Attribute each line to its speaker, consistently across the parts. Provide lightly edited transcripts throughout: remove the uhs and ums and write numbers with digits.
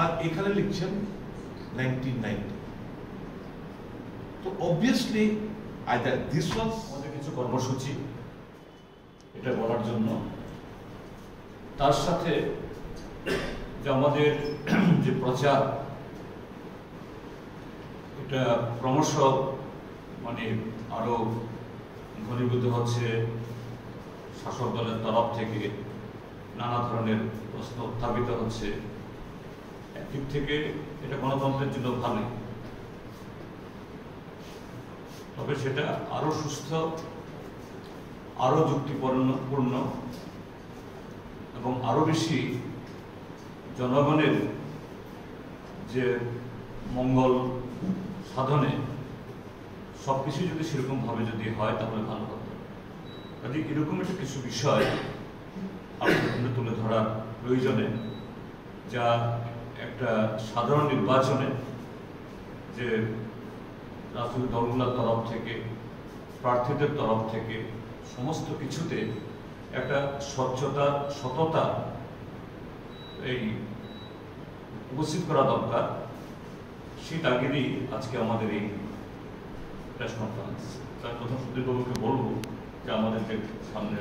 Speaker 1: আর এখানে লিখছেন 1990। তো অবভিয়াসলি আইদার দিস ওয়াজ
Speaker 2: আমাদের কিছু কর্মসূচি এটা বলার জন্য, তার সাথে যে আমাদের যে প্রচার এটা ক্রমশ মানে আরো ঘনীভূত হচ্ছে। শাসক দলের তরফ থেকে নানা ধরনের প্রশ্ন উত্থাপিত হচ্ছে। একদিক থেকে এটা গণতন্ত্রের জন্য ভালো, তবে সেটা আরো সুস্থ, আরো যুক্তিপূর্ণ এবং আরো বেশি জনগণের যে মঙ্গল সাধনে সবকিছু যদি সেরকম ভাবে যদি হয় তাহলে ভালো হতো। কাজে এরকম একটা কিছু বিষয় আপনাদের তুলে ধরার প্রয়োজনে, যা একটা সাধারণ নির্বাচনে যে রাজনৈতিক দলগুলোর তরফ থেকে, প্রার্থীদের তরফ থেকে সমস্ত কিছুতে একটা স্বচ্ছতা, সততা এই উপস্থিত করা দরকার। সেই তাগিদেই আজকে আমাদের এই প্রেস কনফারেন্স। তার প্রথম সুধীরবাবুকে বলবো যে আমাদেরকে সামনে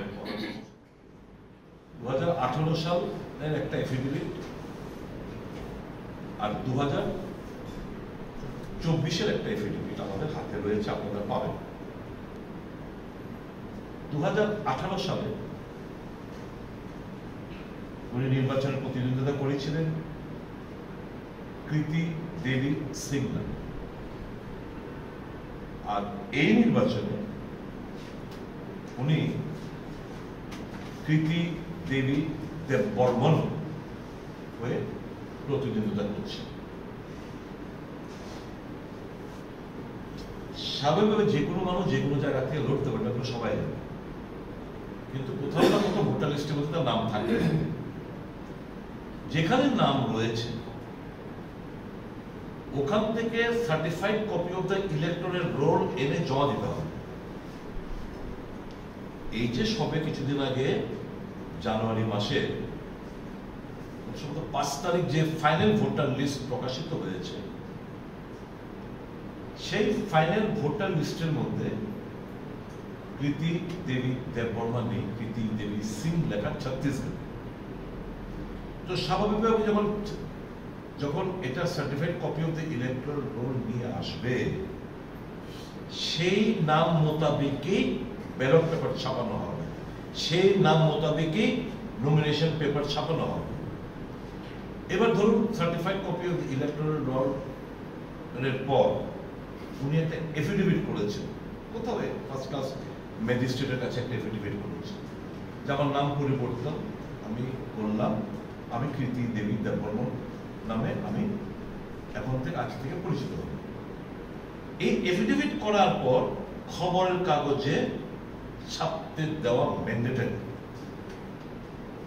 Speaker 1: 2018 সালের একটা এফিডেভিট আর 2024-এর একটা এফিডেভিট আমাদের হাতে রয়েছে, আপনারা পাবেন। 2018 সালে উনি নির্বাচনে প্রতিদ্বন্দ্বিতা করেছিলেন কৃতি দেবী সিং নামে। আর এই নির্বাচনে উনি কৃতি দেবী দেববর্মন হয়ে প্রতিদ্বন্দ্বিতা করছেন। স্বাভাবিকভাবে যে কোনো মানুষ যে কোনো জায়গা থেকে লড়তে পারে, এটা সবাই জানে, কিন্তু কোথাও না কোথাও ভোটার লিস্টের মধ্যে তার নাম থাকে। যেখানে নাম রয়েছে ওখান থেকে সার্টিফাইড কপি অফ দ্য ইলেকট্রনের রোল এনে জমা দিতে হবে। এই যে সবে কিছুদিন আগে জানুয়ারি মাসে 5 তারিখ যে ফাইনাল ভোটার লিস্ট প্রকাশিত হয়েছে, সেই ফাইনাল ভোটার লিস্টের মধ্যে কৃতি দেবী দেববর্মা নেই, কৃতি দেবী সিং লেখা ছত্তিশগড়। তো স্বাভাবিকভাবে যখন এটা certified copy of the electoral roll নিয়ে আসবে, সেই নাম মোতাবেকই ব্যালট পেপার ছাপানো হবে, সেই নাম মোতাবেকই নমিনেশন পেপার ছাপানো হবে। এবার ধরুন certified copy of the electoral roll এর পর উনি একটা এফিডেভিট করেছেন, কোথাও ফার্স্ট ক্লাস ম্যাজিস্ট্রেটের কাছে একটা এফিডেভিট করেছেন যে আমার নাম পরিবর্তন আমি করলাম, আমি কৃতি দেবী দেববর্মন নামে আমি এখন থেকে আজ থেকে পরিচিত হব। এই এফিডেভিট করার পর খবরের কাগজে ছাপতে দেওয়া ম্যান্ডেটরি,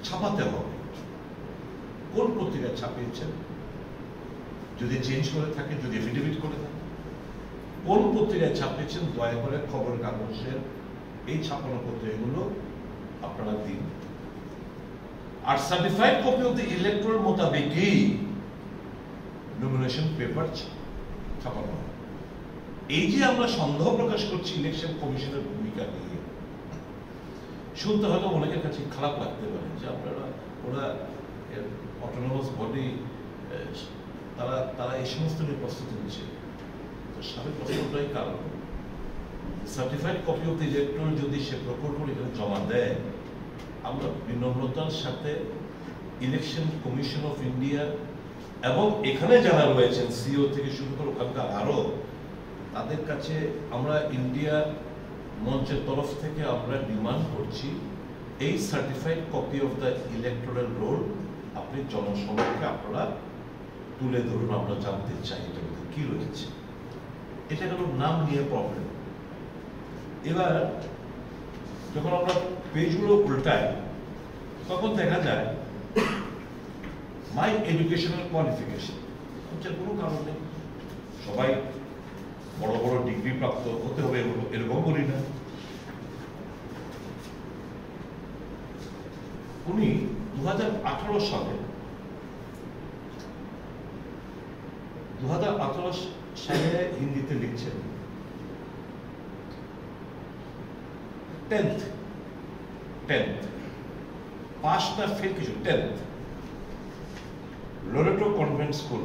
Speaker 1: ছাপাতে হবে। কোন পত্রিকায় ছাপিয়েছেন, যদি চেঞ্জ করে থাকে, যদি এফিডেভিট করে থাকে, কোন পত্রিকায় ছাপিয়েছেন, দয়া করে খবরের কাগজের এই ছাপানো পত্রিকাগুলো আপনারা দিন। আর certified copy of the electoral মোতাবেকই নমিনেশন পেপার ছাপানো হবে। এই যে আমরা সন্দেহ প্রকাশ করছি ইলেকশন কমিশনের ভূমিকা নিয়ে, শুনতে হয়তো অনেকের কাছে খারাপ লাগতে পারে যে আপনারা ওরা অটোনমাস বডি, তারা এই সমস্ত নিয়ে প্রস্তুতি নিচ্ছে। তো স্বাভাবিক প্রশ্নটাই কারণ certified copy of the electoral যদি সে প্রকল্প এখানে জমা দেয়, আমরা বিনম্রতার সাথে ইলেকশন কমিশন অফ ইন্ডিয়া এবং এখানে যারা রয়েছেন সিও থেকে শুরু করে ওখানকার আরো, তাদের কাছে আমরা ইন্ডিয়া মঞ্চের তরফ থেকে আমরা ডিমান্ড করছি এই certified copy of the electoral roll আপনি জনসমক্ষে আপনারা তুলে ধরুন, আমরা জানতে চাই এটার মধ্যে কি রয়েছে। এটা গেল নাম নিয়ে প্রবলেম। এবার যখন আমরা পেজগুলো উল্টাই তখন দেখা যায় মাই এডুকেশনাল কোয়ালিফিকেশন, কোনো কারণ নেই, সবাই বড় বড় ডিগ্রি প্রাপ্ত হতে হবে এরকম বলি না। উনি 2018 সালে 2018 সালে হিন্দিতে লিখছেন 10th পাস না ফেল কিছু 10th লোরেটো কনভেন্ট স্কুল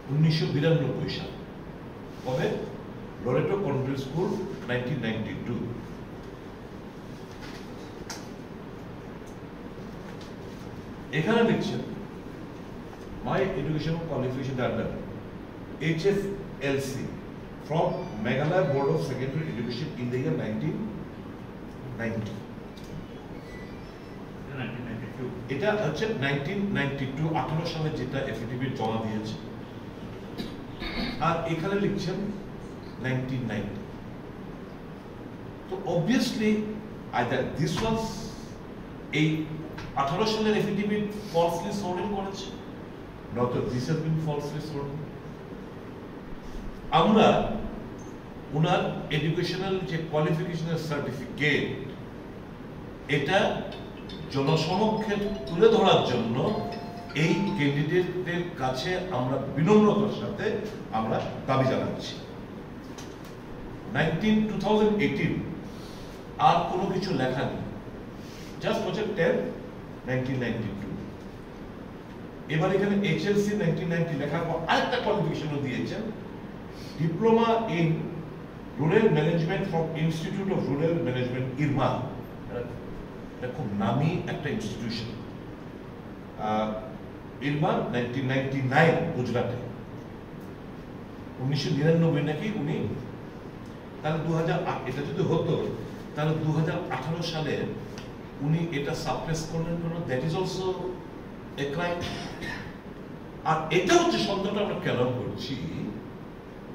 Speaker 1: 1992 সাল। কবে? Loreto convent school 1992। এখানে লিখছেন my educational qualification under HSLC from Meghalaya Board of Secondary Education in the year 1990। এটা হচ্ছে 1992 18 সালে যেটা এফিডেভিট জমা দিয়েছে, আর এখানে লিখছেন 1990। তো অবভিয়াসলি আইদার দিস ওয়াজ এই 18 সালের এফিডেভিট ফলসলি সোর্টেড করেছে, নয়তো দিস হ্যাজ বিন ফলসলি সোর্টেড। আমরা ওনার এডুকেশনাল যে কোয়ালিফিকেশনের সার্টিফিকেট এটা জনসমক্ষে তুলে ধরার জন্য এই ক্যান্ডিডেটদের কাছে আমরা বিনম্রতার সাথে আমরা দাবি জানাচ্ছি। 2018 আর কোনো কিছু লেখা নেই, জাস্ট হচ্ছে 10 1992। এবার এখানে HLC 1990 লেখার পর আরেকটা কোয়ালিফিকেশনও দিয়েছেন, diploma in rural management from institute of rural management Irma. এটা খুব নামি একটা ইনস্টিটিউশন। ইরমা 1999 গুজরাটে। 1999 নাকি উনি, তাহলে 2008 এটা যদি হতো তাহলে 2018 সালে উনি এটা সাপ্রেস করলেন কেন? That is also a crime. আর এটা হচ্ছে সন্দেহটা আমরা কেন করছি,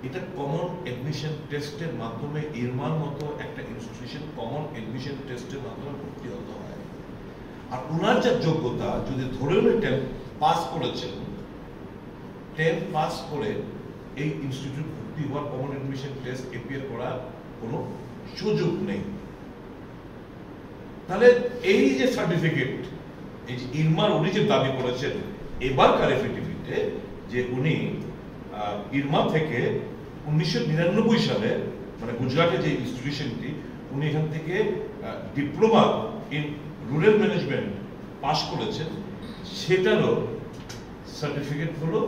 Speaker 1: এটা কমন এডমিশন টেস্টের মাধ্যমে ইরমার মতো একটা ইনস্টিটিউশন কমন এডমিশন টেস্টের মাধ্যমে ভর্তি হতে হয়। আর ওনার যা যোগ্যতা, যদি ধরে উনি 10 পাস করেছেন, 10 পাস করে এই ইনস্টিটিউট ভর্তি হওয়ার কমন এডমিশন টেস্ট এপিয়ার করার কোনো সুযোগ নেই। তাহলে এই যে সার্টিফিকেট, এই যে ইরমার উনি যে দাবি করেছেন এবারকার এফিডেভিটে যে উনি ইরমা থেকে 1999 সালে, মানে গুজরাটের যে ইনস্টিটিউশনটি, উনি এখান থেকে diploma in rural management pass করেছেন, সেটারও সার্টিফিকেটগুলো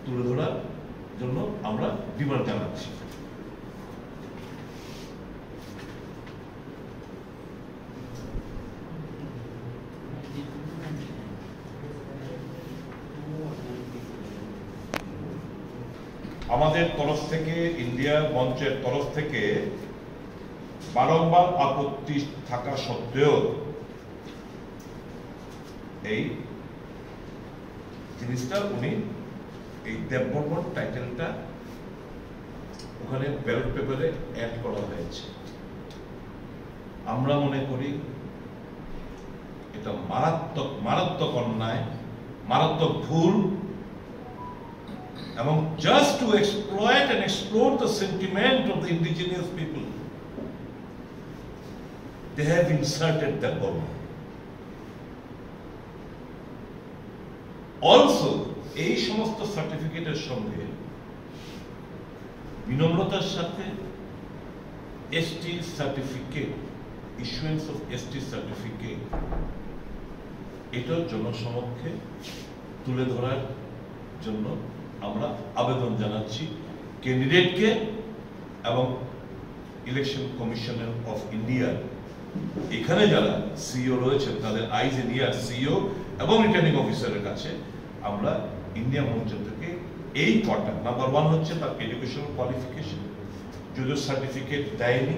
Speaker 1: তুলে ধরার জন্য আমরা ডিমান্ড জানাচ্ছি। আমাদের তরফ থেকে, ইন্ডিয়া মঞ্চের তরফ থেকে বারংবার আপত্তি থাকা সত্ত্বেও এই জিনিসটা উনি, এই দেববর্মন টাইটেলটা ওখানে ব্যালট পেপারে অ্যাড করা হয়েছে। আমরা মনে করি এটা মারাত্মক মারাত্মক অন্যায়, মারাত্মক ভুল, এবং just to exploit and explore the sentiment of the indigenous people, they have inserted that Burma. Also, এই সমস্ত সার্টিফিকেটের সঙ্গে বিনম্রতার সাথে ST certificate, issuance of ST certificate, এটা জনসমক্ষে তুলে ধরার জন্য আমরা আবেদন জানাচ্ছি ক্যান্ডিডেটকে এবং ইলেকশন কমিশন অফ ইন্ডিয়া। এখানে যারা সিইও রয়েছেন তাদের আইজ এ নিয়ার সিইও এবং রিটার্নিং অফিসারের কাছে আমরা ইন্ডিয়া মঞ্চ থেকে এই কটা, নাম্বার 1 হচ্ছে তার এডুকেশনাল কোয়ালিফিকেশন, যদিও সার্টিফিকেট দেয়নি,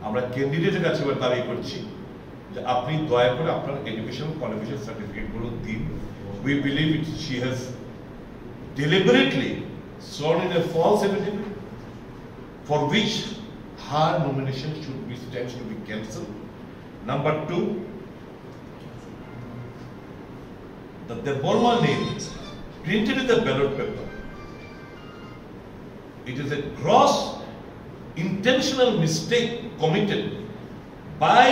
Speaker 1: আমরা ক্যান্ডিডেটের কাছে এবার দাবি করছি যে আপনি দয়া করে আপনার এডুকেশনাল কোয়ালিফিকেশন সার্টিফিকেটগুলো দিন। We believe it she has deliberately sworn in a false affidavit for which her nomination stands to be cancelled. Number 2, the Burma name printed in the ballot paper, it is a gross intentional mistake committed by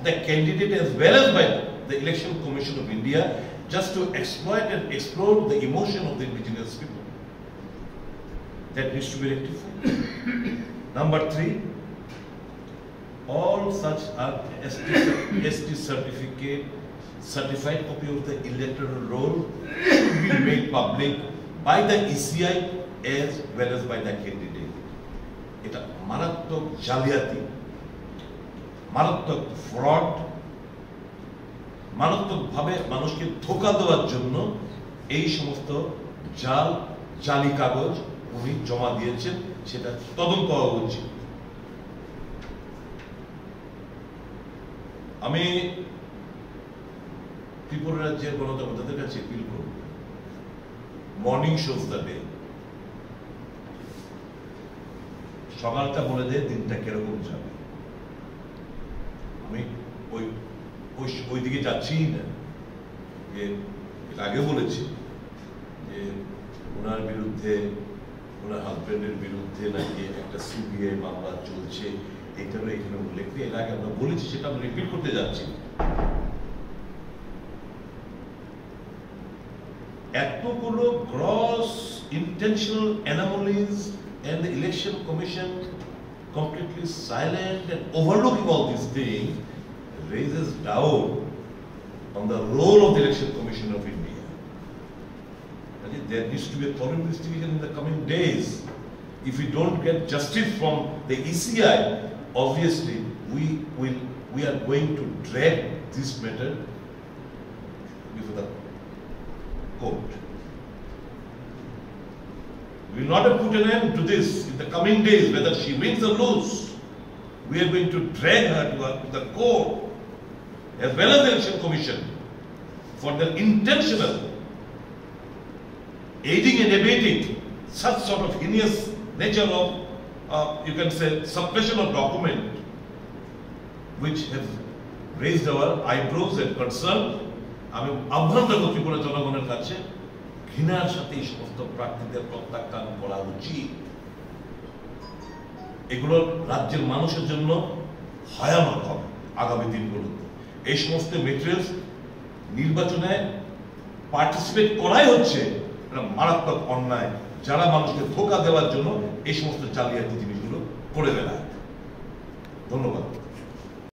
Speaker 1: the candidate as well as by the Election Commission of India, just to exploit and explode the emotion of the indigenous people. that needs to be rectified. Number 3, all such are ST certificate, certified copy of the electoral roll should be made public by the ECI as well as by the candidate. এটা মারাত্মক জালিয়াতি, মারাত্মক fraud, মারাত্মকভাবে মানুষকে ধোঁকা দেওয়ার জন্য এই সমস্ত জালি কাগজ উনি জমা দিয়েছেন, সেটা তদন্ত হওয়া উচিত। আমি ত্রিপুরা রাজ্যের গণতন্ত্রদের কাছে অ্যাপিল করব, মর্নিং শোজ দ্য ডে, সকালটা বলে দেয় দিনটা কিরকম যাবে। আমি ওই দিকে যাচ্ছি না, যে আগে বলেছি যে ওনার বিরুদ্ধে, ওনার হাজবেন্ডের বিরুদ্ধে নাকি একটা সিবিআই মামলা চলছে, এটারও এখানে উল্লেখ নেই। এর আগে আমরা বলেছি, সেটা আমি রিপিট করতে যাচ্ছি। এতগুলো gross intentional anomalies and the election commission completely silent and overlooking all these things raises doubt on the role of the election commission of India. There needs to be a thorough investigation in the coming days. If we don't get justice from the ECI, obviously we are going to drag this matter before the court. We will not have put an end to this in the coming days, whether she wins or loses. We are going to drag her to the court, as well as the election commission, for their intentional aiding and abetting such sort of heinous nature of, you can say, suppression of document, which has raised our eyebrows and concern. আমি আহ্বান রাখবো ত্রিপুরা জনগণের কাছে, ঘৃণার সাথে এই সমস্ত প্রার্থীদের প্রত্যাখ্যান করা উচিত। এগুলো রাজ্যের মানুষের জন্য ভয়ানক হবে আগামী দিনগুলোতে। এই সমস্ত মেটেরিয়ালস নির্বাচনে পার্টিসিপেট করাই হচ্ছে একটা মারাত্মক অন্যায়, যারা মানুষকে ধোঁকা দেওয়ার জন্য এই সমস্ত জালিয়াতি জিনিসগুলো করে বেড়ায়। ধন্যবাদ।